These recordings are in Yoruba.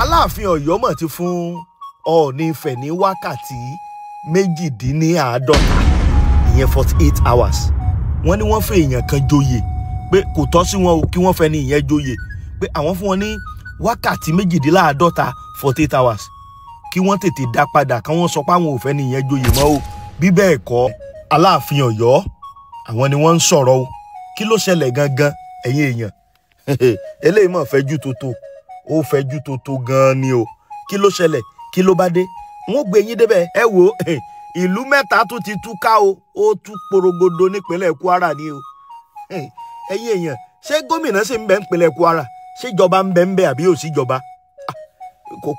Aláàfin Ọ̀yọ́ mọ̀ ti fún Ọọ̀ni-Ifẹ̀ ní wákàtí mejidinlaadota, ìyẹn 48 hours. Wọ́n ní wọ́n fẹ́ èèyàn kan joyè pé kò tọ́ sí wọn o kí wọ́n fẹ́ ní ìyẹn joyè pé àwọn fún wọn ní wákàtí mejidinlaadota 48 hours kí wọ́n tètè dá padà kí wọ́n sọ pé àwọn ò fẹ́ ní ìyẹn joyè mọ́ o. Bí bẹ́ẹ̀ kọ́, Aláàfin Ọ̀yọ́ àwọn ni wọ́n ń sọ̀rọ̀ o. Kí ló ṣẹlẹ̀ gangan ẹ̀yin èèyàn? Eléyìí mọ̀ fẹ́jú tótó, ó fẹ́jú tótó gan-an ni o. Kí ló ṣẹlẹ̀? Kí ló bá dé? Wọ́n gbé yín débẹ̀. Ẹ wo ìlú mẹ́ta tún ti túká o, ó tú porogodo nípínlẹ̀ Kwara ni o. Ẹ̀yin èèyàn, ṣé gómìnà sì ń bẹ nípínlẹ̀ Kwara? Ṣé ìjọba ń bẹ ń bẹ àbí ò sí ìjọba?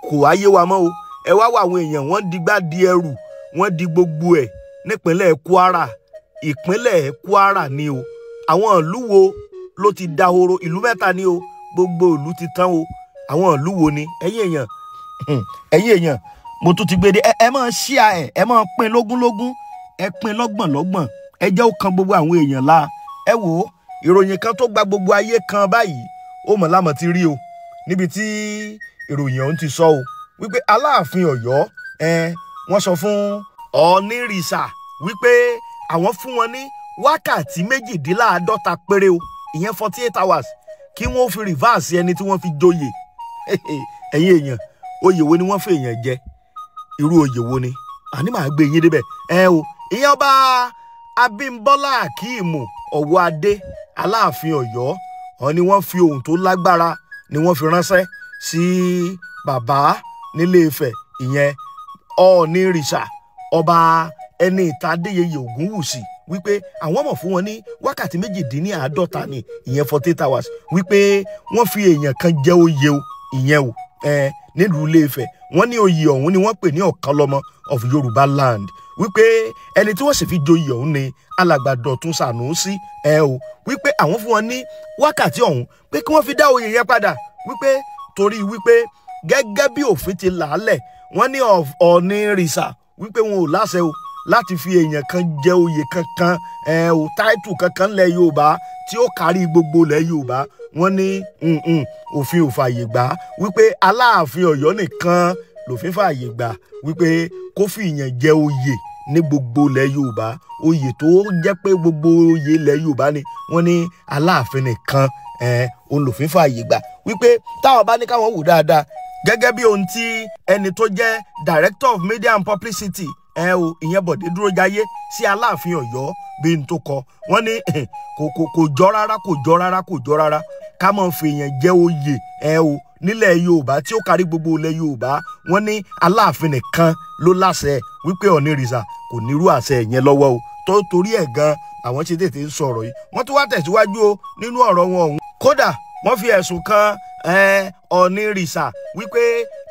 Kò ayé wa mọ́ o. Ẹ wá wá àwọn èèyàn, wọ́n digbá di ẹrù, wọ́n di gbogbo ẹ̀ nípínlẹ̀ Kwara. Ìpínlẹ̀ Kwara ni o. Àwọn ìlú wo ló ti dahoro? Ìlú mẹ́ta ni o. Gbogbo ìlú ti tán o. Àwọn ìlú wo ni? Ẹ̀yin èèyàn, mo tún ti gbé dé. Ẹ máa share ẹ máa pín lógúnlógún, ẹ pín lọ́gbọ̀nlọ́gbọ̀n, ẹ jẹ́ ó kan gbogbo àwọn èèyàn la. Ẹ wò ó, ìròyìn kan tó gba gbogbo ayé kan báyìí, ó mọ̀ lámọ̀ ti rí o. Níbi tí ìròyìn ọ̀hún ti sọ o wípé Aláàfin Ọ̀yọ́ wọ́n sọ fún oonirisa wípé àwọn fún wọn ní wákàtí mejidinlaadota péré o, ìyẹn 48 hours kí wọ́n fi reverse ẹni tí wọ́n fi joyè. Ẹ̀yin èèyàn, oyè wo ni wọ́n fi èèyàn jẹ? Irú oyè wo ni? Àní màá gbé yín débẹ̀. O ìyẹn ọba Abímbọ́lá Akeem Ọ̀wọ́adé Aláàfin Ọ̀yọ́, wọ́n ní wọ́n fi ohun tó lágbára ni wọ́n fi ránṣẹ́ sí bàbá nílé-Ifẹ̀, ìyẹn oonirisa ọba Ẹniìtàn Adéyẹyè Ògúnwùsì, wípé àwọn mọ̀ fún wọn ní wákàtí mejidinlaadota ni, ìyẹn 48 hours, wípé wọ́n fi èèyàn kan jẹ oyè o, ìyẹn o nílùú Ilé-Ifẹ̀. Wọ́n ní oyè ọ̀hún ni wọ́n pè ní Ọ̀kanlọ́mọ of Yorùbá land, wípé ẹni tí wọ́n sì fi joyè ọ̀hún ni alàgbà Dọ̀tun Sànúsí. Wípé àwọn fún wọn ní wákàtí ọ̀hún pé kí wọ́n fi dá oyè yẹn padà, wípé torí wípé gẹ́gẹ́ bí òfin ti làálẹ̀, wọ́n ní oonirisa wípé wọn ò láṣẹ o láti fi èèyàn kan jẹ oyè kankan táìtù kankan lẹ̀ Yorùbá tí ó kárí gbogbo lẹ̀ Yorùbá. Wọ́n ní òfin ò fààyè gbà, wípé Aláàfin Ọ̀yọ́ nìkan lòfin fààyè gbà wípé kó fi èèyàn jẹ oyè ní gbogbo lẹ̀ Yorùbá. Oyè tó jẹ́ pé gbogbo oyè lẹ̀ Yorùbá ni wọ́n ní Aláàfin nìkan òun lòfin fààyè gbà. Wípé táwọn bá ní káwọn wò dáadáa, gẹ́gẹ́ bí ohun tí ẹni tó jẹ́ Director of Media and Publicity ìyẹn Bọ̀dé Dúrójayé sí Aláàfin Ọ̀yọ́ bí n tó kọ, wọ́n ní kò jọ rárá ká máa fi èèyàn jẹ oyè nílẹ̀ Yorùbá tí ó kárí gbogbo ilẹ̀ Yorùbá. Wọ́n ní Aláàfin nìkan ló láṣẹ, wípé oonirisa kò nírú àṣẹ yẹn lọ́wọ́ o. Torí ẹ̀ gan àwọn ṣe tètè ń sọ̀rọ̀ yìí. Wọ́n tún wá tẹ̀síwájú o nínú ọ̀rọ̀ wọn ọ̀hún. Kódà wọ́n fi ẹ̀sùn kan oonirisa wípé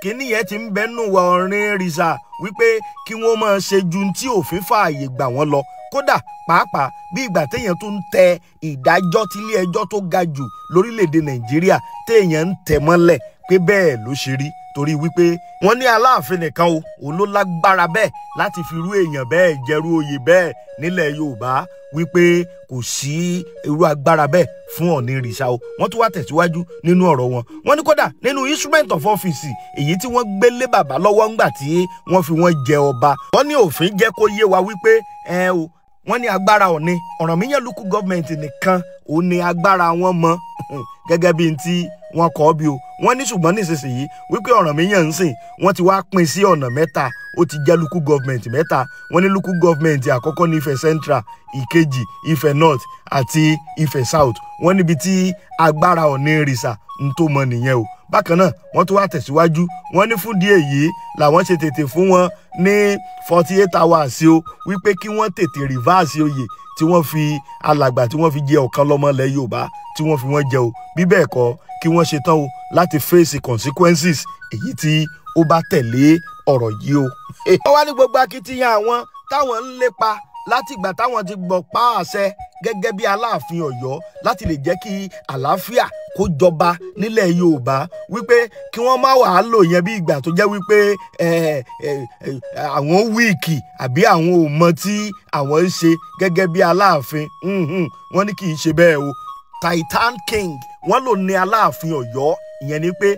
kíní yẹn ti ń bẹ́nu wa oonirisa wípé kí wọ́n máa ṣe ju tí òfin fààyè gbà wọ́n lọ. Kódà pàápàá bí ìgbà téèyàn tó ń tẹ ìdájọ́ tílé ẹjọ́ tó ga jù lórílẹ̀‐èdè Nàìjíríà téèyàn ń tẹ̀ mọ́lẹ̀ pé bẹ́ẹ̀ ló ṣe rí. Torí wípé wọ́n ní Aláàfin nìkan o, òun ló lágbára bẹ́ẹ̀ láti fi irú èèyàn bẹ́ẹ̀ jẹ́rú oyè bẹ́ẹ̀ nílẹ̀ Yorùbá, wípé kò sí irú agbára bẹ́ẹ̀ fún oonirisa o. Wọ́n tún wá tẹ̀síwájú nínú ọ̀rọ̀ wọn. Wọ́n ní kódà nínú instrument of office èyí tí wọ́n gbé lé bàbá lọ́wọ́ ńgbà tí wọ́n fi wọ́n jẹ ọba, wọ́n ní òfin jẹ́ kó yé wa wípé wọ́n ní agbára Ọọ̀ni Ọ̀rànmíyàn local government nìkan òun ni agbára wọn mọ́ gẹ́gẹ́ bí n tí wọ́n kọ́ bí o. Wọ́n ní ṣùgbọ́n nísinsìnyí wípé Ọ̀rànmíyàn ń sìn wọ́n ti wá pín sí ọ̀nà mẹ́ta, ó ti jẹ́ local government mẹ́ta. Wọ́n ní local government àkọ́kọ́ ní Ifẹ̀ Central, ìkejì Ifẹ̀ North àti Ifẹ̀ South. Wọ́n níbi tí agbára oonirisa ń tó mọ nìyẹn o. Bákan náà wọ́n tún wá tẹ̀síwájú, wọ́n ní fún díẹ̀ yìí làwọn ṣe tètè fún wọn ní 48 hours o, wípé kí wọ́n tètè reverse oyè tí wọ́n fi alàgbà tí wọ́n fi jẹ Ọ̀kanlọ́mọ ilẹ̀ Yorùbá tí wọ́n fi wọ́n jẹ o. Bí bẹ́ẹ̀ kọ́ kí wọ́n ṣe tán o láti face consequences èyí tí ó bá tẹ̀lé ọ̀rọ̀ yìí o. Wọ́n wá ní gbogbo akitiyan àwọn táwọn ń lépa látìgbà táwọn ti gbọ́ pa àṣẹ gẹ́gẹ́ bí Aláàfin Ọ̀yọ́ láti lè jẹ́ kí àlàáfíà kó jọba nílẹ̀ Yorùbá, wípé kí wọ́n má wàá lò yẹn bí ìgbà tó jẹ́ wípé àwọn wíìkì àbí àwọn ò mọ tí àwọn ń ṣe gẹ́gẹ́ bí Aláàfin. Wọ́n ní kì í ṣe bẹ́ẹ̀ o. Titan King wọ́n lò ní Aláàfin Ọ̀yọ́, ìyẹn ni pé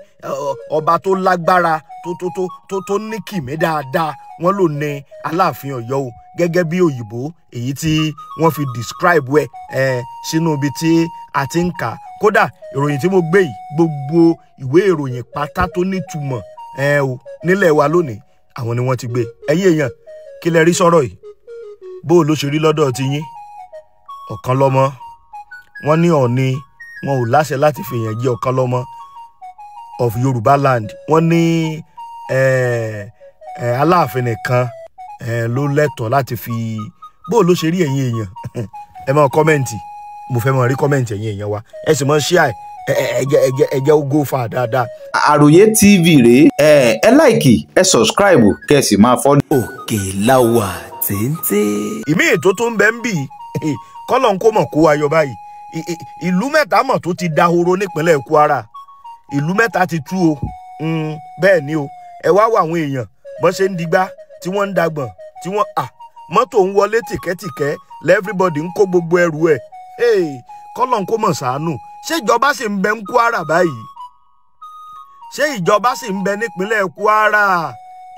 ọba tó lágbára tó ní kìmí dáadáa, wọ́n lò ní Aláàfin Ọ̀yọ́ o, gẹ́gẹ́ bí òyìnbó èyí tí wọ́n fi describe ẹ̀ sínú ibi tí a ti ń kà. Kódà ìròyìn tí mo gbé yìí, gbogbo ìwé ìròyìn pátá tó nítumọ̀ o nílẹ̀ wa lónìí àwọn ni wọ́n ti gbé. Ẹ̀yin èèyàn, kí lẹ rí sọ̀rọ̀ yìí? Bó ló ṣe rí lọ́dọ̀ ti yín? Ọ̀kan lọ́mọ, wọ́n ní Ọọ̀ni wọn ò láṣẹ láti fi èèyàn jẹ ọ̀kan lọ́mọ of Yorùbá land. Wọ́n ní Aláàfin nìkan ló lẹ́tọ̀ọ́ láti fi. Bó ló ṣe rí ẹ̀yin èèyàn? Ẹ máa kọ́mẹ̀ntì, mo fẹ́ máa rí kọ́mẹ̀ntì ẹ̀yin èèyàn wa. Ẹ sì máa share ẹ̀jẹ̀ ó go far dáadáa. Àròyé TV rèé, ẹ láìkì, ẹ subscribe, kẹ́ ẹ sì máa follow. Òkèláwà téńté. Ìmí ètò tó ń bẹ ń bì kọ́lọ̀ ń kó mọ̀ kó ayọ̀ báyìí. Ìlú mẹ́ta mọ̀ tó ti dahoro nípínlẹ̀ Kwara. Ìlú mẹ́ta ti tú o. Bẹ́ẹ̀ ni o. Ẹ wá wá àwọn èèyàn bọ́n ṣe ń digbá tí wọ́n ń dagbọ̀n tí wọ́n mọ́tò ń wọlé tìkẹ́tìkẹ́ lẹ́fíríbọ̀dì ń kó gbogbo ẹrù ẹ̀. Kọ́lọ̀ ń kó mọ̀ ṣàánú. Ṣé ìjọba sì ń bẹ ń Kwara báyìí? Ṣé ìjọba sì ń bẹ nípínlẹ̀ Kwara?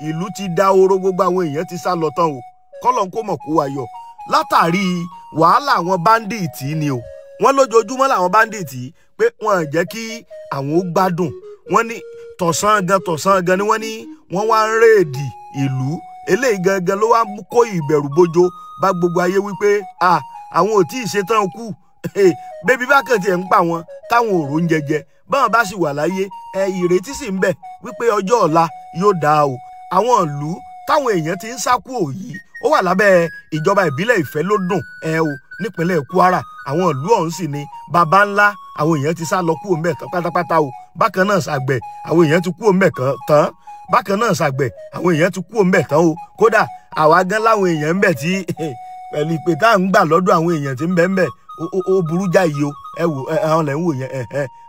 Ìlú ti dahoro, gbogbo àwọn èèyàn ti sá lọ tán o. Kọ́lọ̀ ń kó mọ̀ kó ayọ̀ látàrí wàhálà àwọn báńdíìtì ni o. Wọ́n lójoojúmọ́ làwọn báńdíìtì pé wọ́n jẹ́ kí àwọn ó gbádùn. Wọ́n ní tọ̀sán gan ni wọ́n ní wọ́n wá ń réèdì ìlú. Eléyìí gangan ló wá kó ìbẹ̀rù bojo bá gbogbo ayé wípé àwọn ò tí ì ṣetán kú. Bébí bákan tiẹ̀ ń pa wọn táwọn òrò ń jẹjẹ. Báwọn bá sì wà láyé ìrètí sì ń bẹ wípé ọjọ́ ọ̀la yóò dáa o. Àwọn ìlú táwọn èèyàn ti ń sá kúrò yìí ó wà lábẹ́ ìjọba ìbílẹ̀ Ìfẹ́ ló dùn o nípínlẹ̀ Kwara. Àwọn ìlú ọ̀hún sì ni baba ńlá, àwọn èèyàn ti sá lọ kúrò ńbẹ̀ tán pátápátá o. Bákan náà Ṣàgbẹ̀, àwọn èèyàn ti kúrò ńbẹ̀ tán. Bákan náà Ṣàgbẹ̀, àwọn èèyàn ti kúrò ńbẹ̀ tán o. Kódà àwa gan láwọn èèyàn ńbẹ̀ tí pẹ̀lú ìpè tá à ń gbà lọ́dọ̀ àwọn èèyàn tí ń bẹ ńbẹ̀ ó burú jáì o. Ẹ wò àwọn lẹ̀ ń wò yẹn,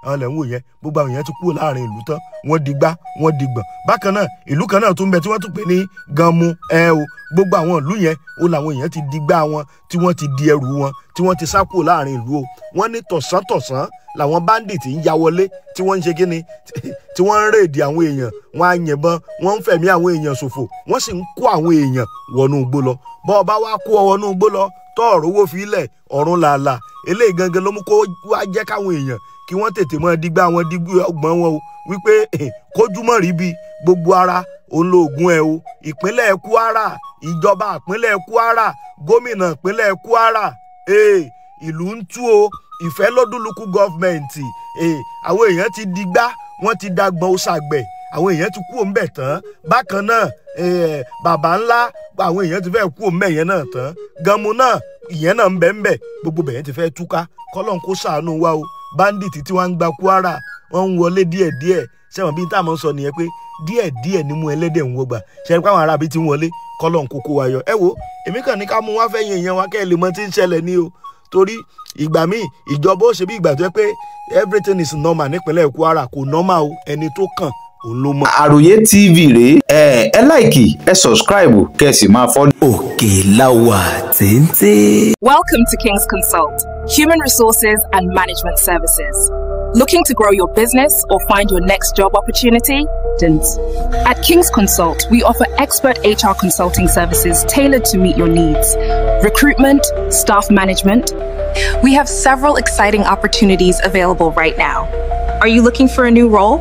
àwọn lẹ̀ ń wò yẹn, gbogbo àwọn èèyàn ti kúrò láàrin ìlú tán, wọ́n digbá wọ́n digbọ̀n. Bákan náà ìlú kan náà tún bẹ tí wọ́n tún pè ní Ganmu o. Gbogbo àwọn ìlú yẹn ó làwọn èèyàn ti digbá wọn, tí wọ́n ti di ẹrù wọn, tí wọ́n ti sá kúrò láàrin ìlú o. Wọ́n ní tọ̀sán làwọn báńdíìtì ń ya wọlé, tí wọ́n ń ṣe kíni, tí wọ́n ń réèdì àwọn èèyàn, wọ́n á yìnbọn, wọ́n ń fẹ̀mí àwọn èèyàn ṣòfò, wọ́n sì ń kó àwọn èèyàn wọnú igbó lọ. Bọ́ ọba wá kó wọnú igbó lọ tọ́ọ̀rọ̀ owó fi ilẹ̀ ọ̀run làálàá. Eléyìí gangan ló mú kó wá jẹ́ káwọn èèyàn kí wọ́n tètè mọ́ digbá wọn ọgbọ́n wọn o, wípé kójúmọ́ rí bí gbogbo ara òun lo ògùn ẹ̀ o. Ìpínlẹ̀ Kwara, ìjọba ìpínlẹ̀ Kwara, gómìnà ìpínlẹ̀ Kwara, ìlú ń tú o. Ìfẹ́ lọ́dún lukú gọ́fmẹ̀ntì, àwọn èèyàn ti digbá, wọ́n ti dagbọ̀n ó Ṣàgbẹ̀, àwọn èèyàn ti kú òǹbẹ̀ tán. Bákan náà bàbá ńlá, àwọn èèyàn ti fẹ́ kú òǹbẹ̀ yẹn náà tán. Ganmu náà ìyẹn náà ń bẹ ńbẹ̀, gbogbo bẹ̀yẹn ti fẹ́ túká. Kọ́lọ́n kó ṣàánú wa o. Báńdíìtì tí wọ́n ń gba Kwara wọ́n ń wọlé díẹ̀díẹ̀. Ṣẹ́wọ̀n bí n táwọn sọ nìyẹn pé díẹ̀díẹ̀ ni mú ẹlẹ́dẹ̀ ń wọgbà. Ṣẹ́ni pé àwọn arábí ti ń wọlé, kọ́lọ́n kó kó wa yọ. Ẹ wo, èmi kàn ní ká mú wá fẹ́yìn èèyàn wa kẹ́ ẹ lè mọ tí ń ṣẹlẹ̀ ní o. Torí ìgbà míì ìjọba ó ṣe bí ìgbà tó yẹ pé everything is normal nípínlẹ̀ Kwara, kò normal o. Ẹni tó kàn òun ló mọ̀. Àròyé TV rèé, ẹ láìkì, ẹ subscribe, kẹ́ ẹ sì máa follow. Òkèláwà téńté. Welcome to King's Consult, Human Resources and Management Services. Looking to grow your business or find your next job opportunity? At King's Consult, we offer expert HR consulting services tailored to meet your needs. Recruitment, staff management. We have several exciting opportunities available right now. Are you looking for a new role?